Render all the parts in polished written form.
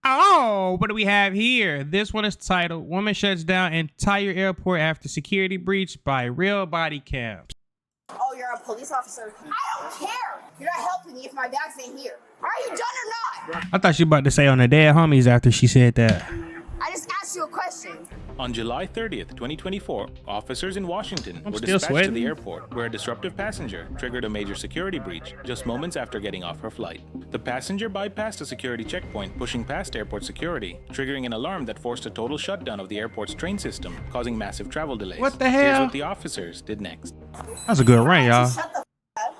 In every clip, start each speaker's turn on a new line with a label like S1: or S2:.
S1: Oh, what do we have here? This one is titled Woman Shuts Down Entire Airport After Security Breach by Real Body Cams.
S2: Oh, you're a police officer? I don't care. You're not helping me if my bags ain't here. Are you done or not?
S1: I thought you were about to say on the dead homies after she said that.
S2: I just asked you a question.
S3: On July 30th, 2024, officers in Washington were
S1: still
S3: dispatched
S1: sweating.
S3: to the airport where a disruptive passenger triggered a major security breach just moments after getting off her flight. The passenger bypassed a security checkpoint, pushing past airport security, triggering an alarm that forced a total shutdown of the airport's train system, causing massive travel delays.
S1: What the
S3: Here's
S1: hell?
S3: what the officers did next.
S1: That's a good run, y'all.
S2: Shut the up.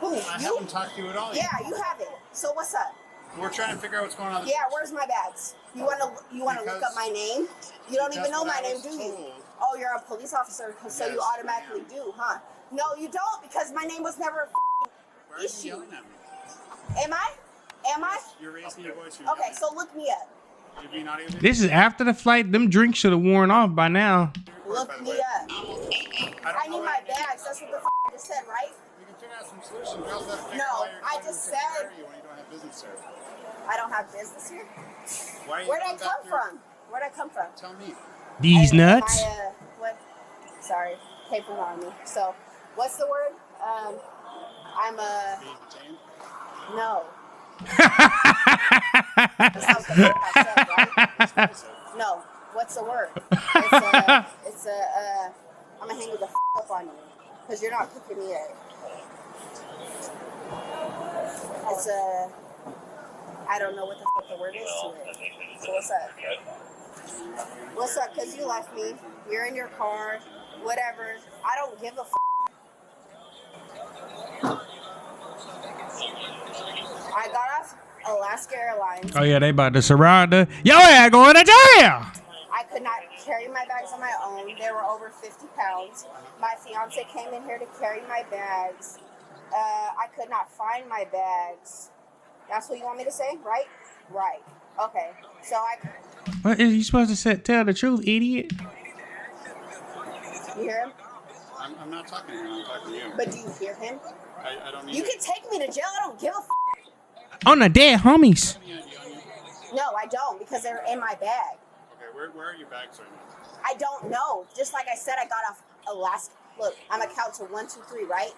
S2: Who?
S4: I
S2: You?
S4: haven't talked to you at all.
S2: Yeah, you haven't. So what's up?
S4: We're trying to figure out what's going on.
S2: Yeah, where's my bags? You wanna look up my name? You don't even know my name, do you? Oh, you're a police officer, so you automatically do, huh? No, you don't, because my name was never
S4: Why are you
S2: issue.
S4: yelling at me?
S2: Am I? Am I?
S4: You're raising your voice.
S2: Okay, so look me up.
S4: You're being audio.
S1: This is after the flight. Them drinks should have worn off by now.
S2: Look me up. I need my bags. That's what the I just said, right?
S4: You can figure out some solution. You also have to figure
S2: No,
S4: out why you're
S2: I
S4: calling
S2: just
S4: security
S2: said-
S4: when you don't have business here.
S2: I don't have business here.
S4: Why are you
S2: Where'd I
S4: going back
S2: come
S4: here?
S2: from? Where'd I come from?
S4: Tell me.
S1: These nuts.
S2: What? Sorry, paper on me. So, what's the word? I'm a
S4: Being detained?
S2: no. That's not the word I said, right? No. What's the word? It's a. I'm gonna hang the up on you because you're not picking me up. It's a. I don't know what the word is to it. So what's up? What's up? Because you left me. You're in your car. Whatever. I don't give a I got off Alaska Airlines.
S1: Oh yeah, they about to surround her. Yo, ain't going to jail.
S2: I could not carry my bags on my own. They were over 50 pounds. My fiance came in here to carry my bags. I could not find my bags. That's what you want me to say, right? Right. Okay. So
S1: What is you supposed to say? Tell the truth, idiot?
S2: you hear him?
S4: I'm not talking to him. I'm talking to you.
S2: But do you hear him?
S4: I don't need
S2: You can take me to jail. I don't give a
S1: On the dead homies.
S4: any idea on you.
S2: No, I don't, because they're in my bag.
S4: Okay, where are your bags right now?
S2: I don't know. Just like I said, I got off Alaska. Look, I'm a count to 1, 2, 3, right?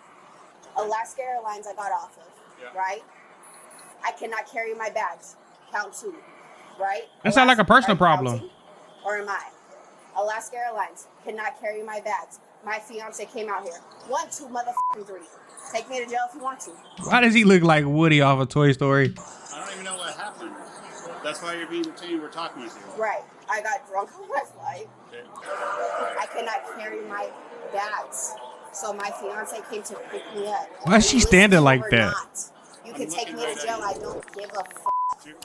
S2: Alaska Airlines I got off of,
S4: Yeah.
S2: right? I cannot carry my bags. Count 2, right?
S1: That sound like a personal
S2: are you
S1: problem.
S2: counting? Or am I? Alaska Airlines cannot carry my bags. My fiance came out here. 1, 2, motherfucking 3. Take me to jail if you want to.
S1: Why does he look like Woody off of Toy Story?
S4: I don't even know what happened. That's why you're being detained. We're talking with you.
S2: Right. I got drunk on my flight.
S4: Okay.
S2: I cannot carry my bags. So my fiance came to pick me up.
S1: Why is she standing like
S2: Or
S1: that?
S2: not. You can take me to jail. I don't give a fuck.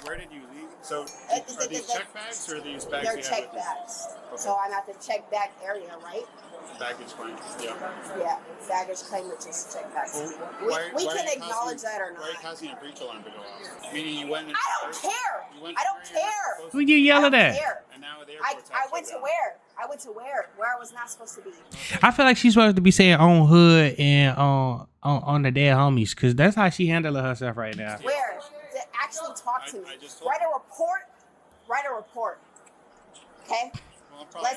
S4: Where did you leave? So, are these check bags or are these bags
S2: They're
S4: you have
S2: check
S4: with you?
S2: bags. So I'm at the check bag area, right?
S4: Baggage claim. Yeah.
S2: Yeah. Baggage claim, which is check bags.
S4: Well,
S2: We
S4: why are
S2: can
S4: you
S2: acknowledge
S4: causing-
S2: that or
S4: Why are you
S2: not.
S4: causing a breach alarm to go off? Meaning you went in.
S2: I don't care.
S4: You went
S2: I don't
S4: to where you're
S2: care.
S4: supposed
S1: Who you yelling
S2: I
S1: at?
S2: don't care.
S4: And now the
S2: I
S4: airport's
S2: went to where? I went to where? Where I was not supposed to be.
S1: I feel like she's supposed to be saying on hood and on the dead homies, cause that's how she handling herself right now.
S2: Where? Actually talk to me.
S4: I just told
S2: Write a report. Write a report. Okay?
S4: Well, I'm probably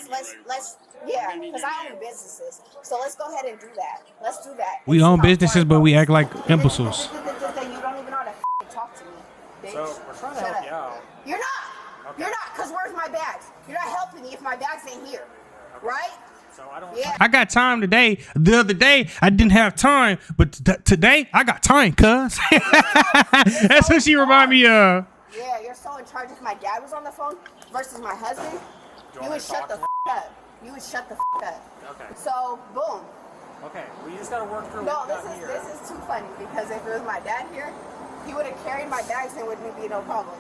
S2: Let's yeah, because I own businesses. So let's go ahead and do that. Let's do that.
S1: We
S2: And
S1: own
S2: see how
S1: businesses,
S2: far it
S1: but we
S2: goes.
S1: act like imbeciles.
S2: You don't even know how to talk to me, bitch.
S5: So we're trying to
S2: Shut
S5: help
S2: up.
S5: you out.
S2: You're not.
S5: Okay.
S2: You're not, because where's my bags? You're not helping me if my bags ain't here. Right?
S5: So I don't.
S2: Yeah.
S1: I got time today. The other day I didn't have time, but today I got time, cuz. That's what she remind me of.
S2: Yeah, you're so in charge. If my dad was on the phone versus my husband, you would shut the up. You would shut the up.
S5: Okay.
S2: So, boom.
S5: Okay. We just gotta work through
S2: No,
S5: what we got here.
S2: this is too funny because if it was my dad here, he would have carried my bags and it wouldn't be no problem.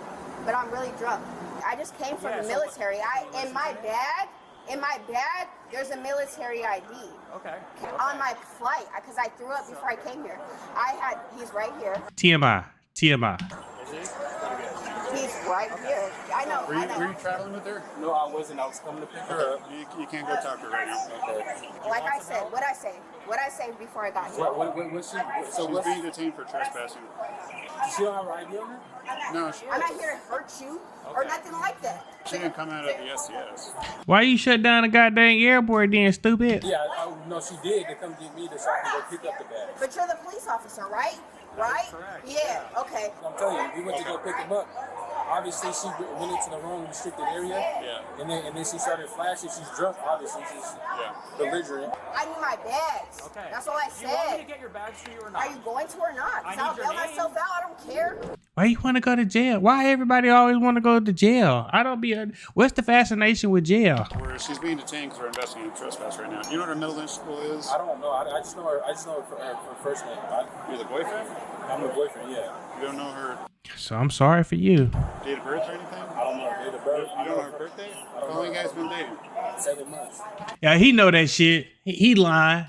S2: But I'm really drunk. I just came from
S5: Yeah,
S2: the
S5: so
S2: military. In my bag, there's a military ID
S5: Okay.
S2: on my flight because I threw up before I came here. He's right here.
S1: TMI. TMI.
S5: Is he?
S2: Right here. I know.
S4: Were you traveling with her?
S5: No, I wasn't. I was coming to pick her up.
S4: You can't go talk to her right now.
S5: Okay.
S2: Like I said, what I say before I got here.
S5: What's she? So
S4: She's
S5: what's
S4: being detained for trespassing.
S5: she don't have her ID on her?
S4: No,
S2: I'm not here to hurt you or nothing like that.
S4: she didn't come out of the SCS.
S1: Why you shut down the goddamn airport then, stupid?
S5: Yeah, no, she did. They come get me so I can go pick up the bag.
S2: But you're the police officer, right? Right?
S5: Correct.
S2: Yeah. Okay.
S5: I'm telling you, we went to go pick him up. Obviously, she went into the wrong restricted area.
S4: Yeah.
S5: And then she started flashing. She's drunk, obviously. She's belligerent.
S2: I need my bags.
S5: Okay.
S2: That's all I
S5: Do you want me to
S2: said.
S5: get your bags for you or not?
S2: Are you going to or not?
S5: I
S2: 'Cause I'll
S5: need your
S2: bail
S5: name.
S2: myself out. I don't care.
S1: Why you want to go to jail? Why everybody always want to go to jail? I don't be. What's the fascination with jail?
S4: Where she's being detained because we're investigating trespass right now. You know what her middle school is?
S5: I don't know. I just know her. I just know her first name.
S4: You're the boyfriend?
S5: I'm her boyfriend. Yeah.
S4: You don't know her
S1: So I'm sorry for you.
S4: date of birth or anything?
S5: I don't know her date of birth.
S4: You don't know her birthday? How long you guys been dating?
S5: 7 months.
S1: Yeah, he know that shit. He lying.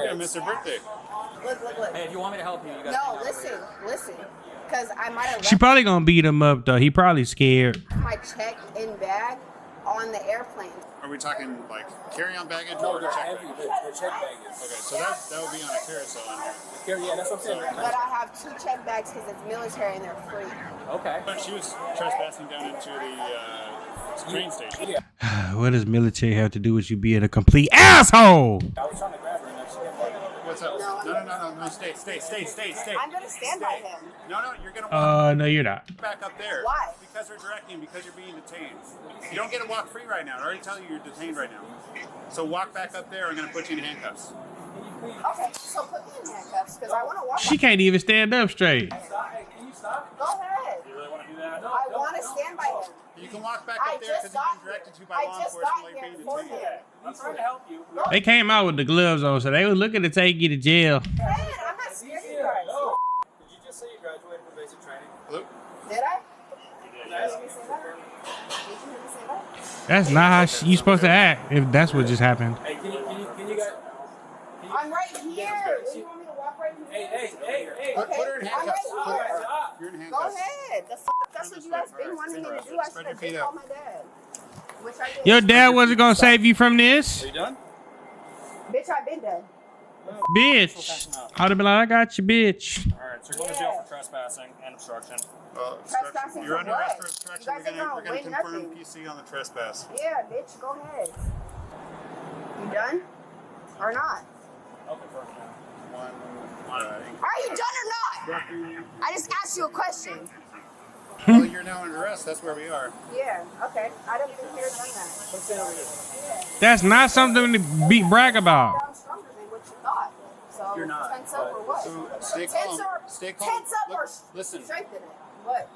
S4: Yeah, missed her birthday.
S2: Look.
S5: Hey, if you want me to help you, you got
S2: No, listen. Because I might have
S1: She
S2: left
S1: probably gonna beat him up though. He probably scared.
S2: my check-in bag on the airplane.
S4: Are we talking like carry-on baggage
S5: No,
S4: or
S5: they're
S4: check
S5: heavy.
S4: baggage?
S5: They're check baggage.
S4: Okay, so that would be on a carousel in here.
S5: Yeah, that's what I'm saying.
S2: But I have 2 check bags because it's military and they're free.
S5: Okay.
S4: But she was trespassing down into the train station.
S5: Yeah.
S1: What does military have to do with you being a complete asshole?
S5: I was trying to grab her and she didn't like it.
S4: What's up? No, stay.
S2: I'm going to stand by him.
S4: No, you're gonna walk
S1: No, you're not.
S4: back up there.
S2: Why?
S4: Because we're directing, because you're being detained. You don't get to walk free right now. I already tell you you're detained right now. So walk back up there. I'm gonna put you in handcuffs.
S2: Okay, so put me in handcuffs because I want to walk.
S1: She can't even stand up straight.
S5: Can you stop?
S2: Go ahead.
S5: You really want to do that?
S2: I want to stand by him.
S4: You can walk back
S2: I
S4: up there
S2: just
S4: because
S2: got
S4: you've been directed to by
S2: I
S4: law
S2: just
S4: enforcement
S2: got
S4: like
S2: here
S4: being
S2: for
S4: detained.
S2: him.
S5: I'm trying to help you.
S1: They came out with the gloves on, so they was looking to take you to jail.
S2: Man, I'm not scared of you guys.
S5: No. Did you just say you graduated from basic training?
S4: Hello?
S2: Did I? Did you hear me say that? Did you hear me say that?
S1: That's not how you supposed to act if that's what just happened.
S5: Hey, can you guys?
S2: I'm right here. Do you want me to walk right here?
S5: Hey.
S4: Put her in
S2: I'm
S4: handcuffs.
S2: right here.
S5: Stop.
S4: You're in
S2: Go
S4: handcuffs.
S2: ahead. That's what you guys been wanting me to do. I should have just called my dad. Which I did.
S1: Your dad wasn't gonna save you from this,
S5: Are you done?
S2: Bitch, I've been done.
S1: bitch. I'd have been like, I got you, bitch.
S5: All right, so you're going to jail for trespassing and obstruction.
S2: Trespassing
S4: You're
S2: for
S4: under
S2: what?
S4: arrest for obstruction.
S2: You guys
S4: We're gonna
S2: ain't
S4: confirm
S2: gonna win
S4: PC on the trespass.
S2: Yeah, bitch, go ahead. You done? Or not?
S5: I'll confirm now.
S2: Are you done or not? I just asked you a question.
S4: Well, you're now under arrest. That's where we are.
S2: Yeah, okay. I don't even hear done that.
S5: Come stand over here.
S1: That's not something to brag about.
S2: I'm stronger than what you thought. So
S5: You're not,
S2: tense up or what?
S4: So stay
S2: Tense
S4: calm.
S2: or
S4: Stay calm.
S2: tense up
S4: Look,
S2: or
S4: listen.
S2: strengthen it. What?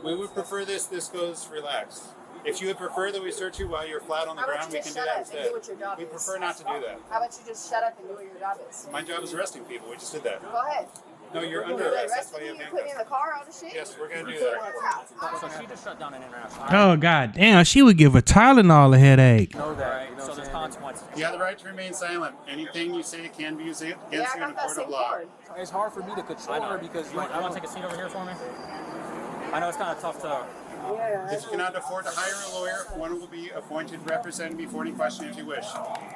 S4: We would prefer this goes relaxed. If you would prefer that we search you while you're flat on the
S2: How about
S4: ground,
S2: you
S4: we can
S2: just
S4: do
S2: shut
S4: that
S2: up and
S4: instead.
S2: do what your job
S4: We
S2: is?
S4: prefer not to do that.
S2: How about you just shut up and do what your job is?
S4: My job is arresting people. We just did that.
S2: Go ahead.
S4: No, you're
S2: You
S4: under arrest. That's
S2: arrested
S4: why you
S2: me,
S4: have
S2: you put me in
S4: handcuffs.
S2: the car, all the shit?
S4: Yes, we're gonna do that.
S5: So she just shut down an international.
S1: Oh god damn, she would give a Tylenol a headache.
S5: Know that. So there's consequences.
S4: You have the right to remain silent. Anything you say can be used against
S2: Yeah, I
S4: you in a
S2: got that
S4: court of
S2: same
S4: law.
S2: cord.
S5: It's hard for me to control her because you want to take a seat over here for me? I know it's kind of tough to.
S2: Yeah.
S4: If you cannot afford to hire a lawyer, one will be appointed representing you for any question if you wish.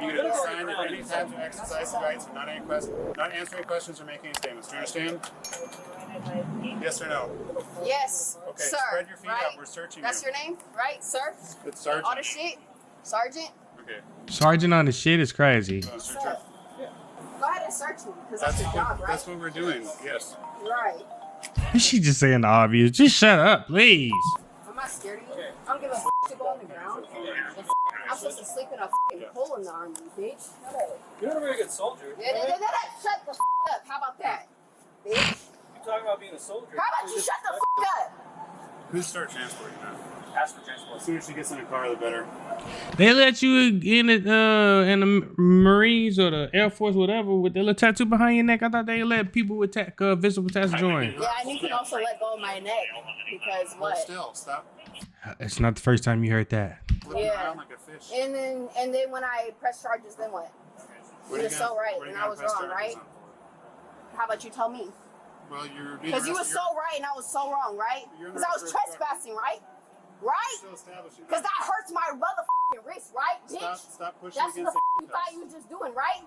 S4: You can decide at any time to exercise the rights and not answer any questions or make any statements. Do you understand? Yes or no?
S2: Yes,
S4: Okay,
S2: sir.
S4: spread your feet
S2: right?
S4: out. We're searching
S2: That's
S4: you.
S2: your name, right, sir?
S4: It's
S2: All the
S4: Sergeant.
S2: shit? Sergeant?
S4: Okay.
S1: Sergeant on the shit is crazy.
S4: Search
S2: Sir.
S4: her.
S2: Go ahead and search me, because that's your job, right?
S4: That's what we're doing. Yes.
S2: Right.
S1: She just saying the obvious. Just shut up, please.
S2: I'm not scared of you. I don't give a f to go on the ground. I'm supposed to sleep in a f***ing hole in the army, bitch.
S5: You're not a very good soldier.
S2: Shut the f up. How about that, bitch?
S5: You're talking about being a soldier.
S2: How about you shut the f up?
S4: Who's start transporting now?
S5: Ask for transport.
S4: As soon as she gets in the car, the better.
S1: They let you in the Marines or the Air Force, whatever, with the little tattoo behind your neck. I thought they let people with visible tattoos join.
S2: Yeah, and you can also let go of my neck, because
S4: Hold
S2: what?
S4: still. Stop.
S1: It's not the first time you heard that.
S4: Flipping
S2: Yeah.
S4: around like a fish.
S2: And then when I press charges, then what?
S4: What are
S2: You're
S4: you
S2: so
S4: gonna-
S2: right,
S4: what are you
S2: and I
S4: gonna
S2: was
S4: press
S2: wrong,
S4: charges
S2: right?
S4: on?
S2: How about you tell me?
S4: Well, you're being
S2: Because you was
S4: arrested.
S2: so right and I was so wrong, right?
S4: You're
S2: Because I was
S4: under arrest.
S2: trespassing, right? Right?
S4: Still establishing.
S2: Because that hurts my motherfucking wrist, right, bitch?
S4: Stop pushing
S2: That's what
S4: against
S2: the you thought you was just doing, right?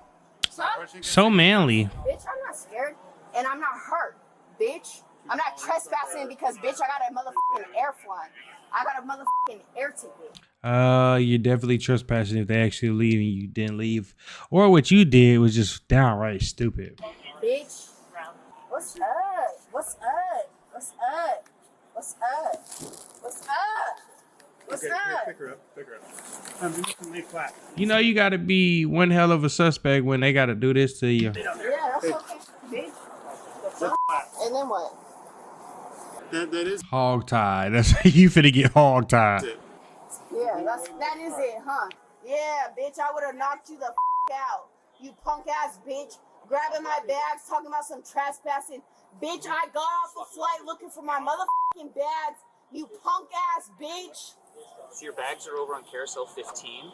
S4: Stop
S2: Huh?
S4: pushing against
S1: So manly.
S2: Bitch, I'm not scared. And I'm not hurt, bitch. I'm not trespassing because, bitch, I got a motherfucking air flight. I got a motherfucking air ticket.
S1: You're definitely trespassing if they actually leave and you didn't leave. Or what you did was just downright stupid.
S2: Bitch. What's up? What's up? What's up? What's up? What's up? What's
S4: Okay,
S2: up?
S4: pick her up. Pick her up. You need to lay flat.
S1: You know you gotta be one hell of a suspect when they gotta do this to you.
S2: Yeah, that's okay, bitch. And then what?
S4: That is
S1: Hog tied. That's you finna get hog tied.
S4: it.
S2: Yeah, that is it, huh? Yeah, bitch, I would have knocked you the out. You punk ass bitch. Grabbing my bags, talking about some trespassing. Bitch, I got off the flight looking for my motherfucking bags. You punk ass bitch.
S5: So your bags are over on carousel 15.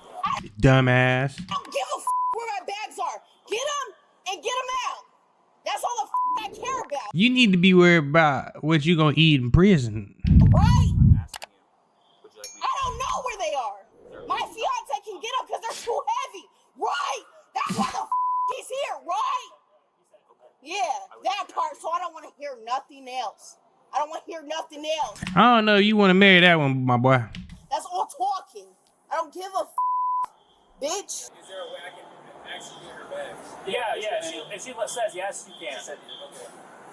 S1: Dumbass.
S2: I don't give a where my bags are. Get them and get them out. That's all the I care about,
S1: You need to be worried about what you gonna eat in prison.
S2: right?
S5: I'm asking you. Would you like me
S2: I don't know where they are. My fiance can get them because they're too heavy, right? That's why the he's here, right? Yeah, that part. So I don't want to hear nothing else. I don't want to hear nothing else.
S1: I don't know. You want to marry that one, my boy?
S2: That's all talking. I don't give a bitch.
S6: Is there a way I can actually get her bags?
S5: Yeah. If she says yes, you can.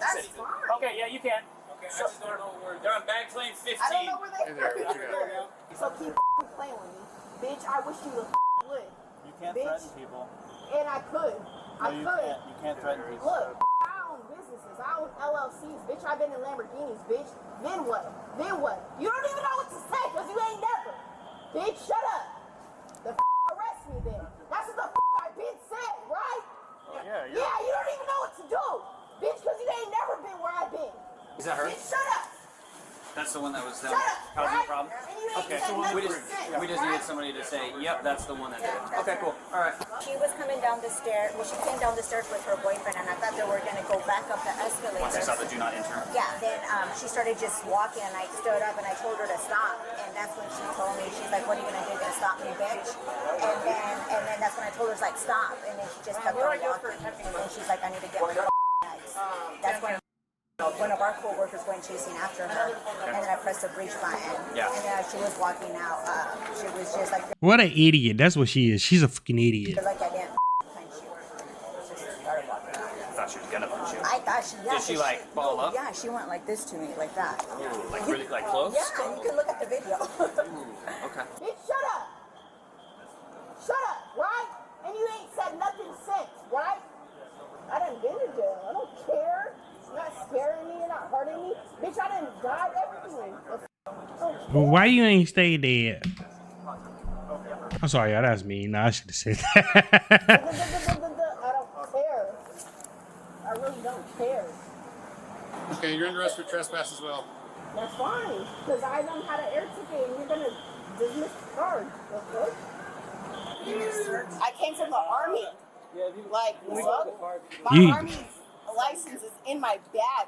S2: That's fine.
S5: Okay, yeah, you can.
S6: Okay, I just don't know where they're on bag lane 15.
S2: I don't know where they
S4: Hey there, what you
S2: are.
S4: got?
S2: So keep playing with me, bitch. I wish you would.
S5: You can't
S2: Bitch.
S5: threaten people.
S2: And I could. I could.
S5: You can't threaten people.
S2: Look, I own businesses. I own LLCs, bitch. I've been in Lamborghinis, bitch. Then what? Then what? You don't even know what to say because you ain't never. Bitch, shut up. The arrest me then. That's what the I've been said, right?
S5: Yeah,
S2: Yeah, you don't even know what to do. Bitch, because you ain't never been where I've been.
S5: Is that her?
S2: Bitch, shut up.
S5: That's the one that was
S2: Shut up.
S5: causing
S2: right?
S5: the problem?
S2: And you ain't
S5: Okay,
S2: said
S5: so we
S2: nothing since,
S5: just
S2: right?
S5: needed somebody to say, yep, that's the one that did it. Okay, cool. All right.
S7: She was coming down the stairs. Well, she came down the stairs with her boyfriend, and I thought they were gonna go back up the escalator.
S5: Once I saw the do not enter.
S7: Yeah. Then she started just walking, and I stood up and I told her to stop. And that's when she told me, she's like, "What are you gonna do? Gonna stop me, bitch?" And then that's when I told her like, "Stop." And then she just kept on walking. And she's like, "I need to get my bags." That's when one of our co-workers went chasing after her, and then I pressed the breach button.
S5: Yeah.
S7: And then as she was walking out, she was just like,
S1: What an idiot. That's what she is. She's a fucking idiot.
S7: like I didn't punch you. Just started walking out.
S5: I thought she was gonna punch you.
S7: I thought she, yeah.
S5: Did she,
S7: so
S5: like, ball up?
S7: Yeah, she went like this to me, like that.
S5: Ooh, like really like close?
S7: Yeah, you can look at the video.
S5: Okay.
S2: Bitch, shut up. Shut up, right? And you ain't said nothing since, right? I done been in jail. I don't care. You're not scaring me. You're not hurting me. Bitch, I done died everything.
S1: Well, why you ain't stay dead? I'm sorry, y'all. That's me. Nah, I should have said that.
S2: I don't care. I really don't care.
S4: Okay, you're under arrest for trespass as well.
S2: That's fine. Because I done had an air ticket and you're going to dismiss the charge. The fuck? I came from the army. Like, fuck? My
S1: You-
S2: army license is in my bag.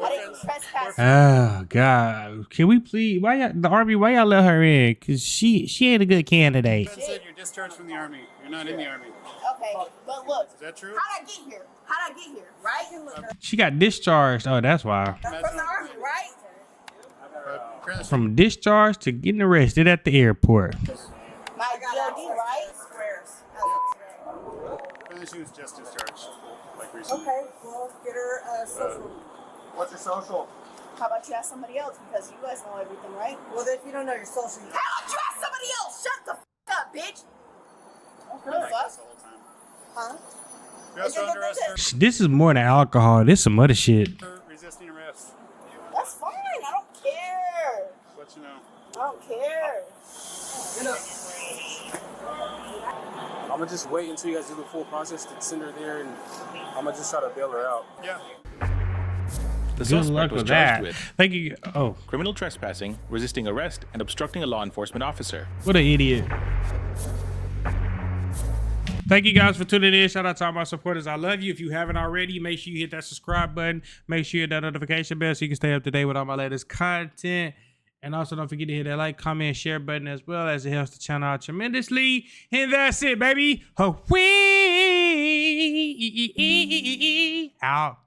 S2: I didn't trespass.
S1: Oh God! Can we please? Why y'all, the army? Why y'all let her in? Cause she ain't a good candidate.
S4: Ben said you're discharged from the army. You're not in the army.
S2: Okay, but look.
S4: Is that true?
S2: How'd I get here? How'd I get here? Right?
S1: She got discharged. Oh, that's why.
S2: From the army, right?
S4: Apparently
S1: From discharge to getting arrested at the airport.
S2: My DOD, right?
S4: she was just discharged, like recently.
S2: Okay, well, get her social.
S8: What's your social?
S2: How about you ask somebody else because you guys know everything, right?
S8: Well, if you don't know your social,
S2: How about you ask somebody else? Shut the up, bitch.
S4: Like this the whole time.
S2: Huh?
S4: You're also under arrest
S1: This is more than alcohol. This some other shit.
S4: for resisting arrest.
S2: That's fine. I don't care.
S4: Let you know.
S2: I don't care.
S6: I'm gonna just wait until you guys do the full process to send her there, and I'm gonna just try to bail her out.
S4: Yeah.
S3: The
S1: Good luck
S3: suspect was
S1: with
S3: charged
S1: that.
S3: with
S1: Thank you. Oh,
S3: criminal trespassing, resisting arrest, and obstructing a law enforcement officer.
S1: what an idiot. Thank you guys for tuning in. Shout out to all my supporters. I love you. If you haven't already, make sure you hit that subscribe button. Make sure you hit that notification bell so you can stay up to date with all my latest content. And also don't forget to hit that like, comment, and share button as well, as it helps the channel out tremendously. And that's it, baby. Out.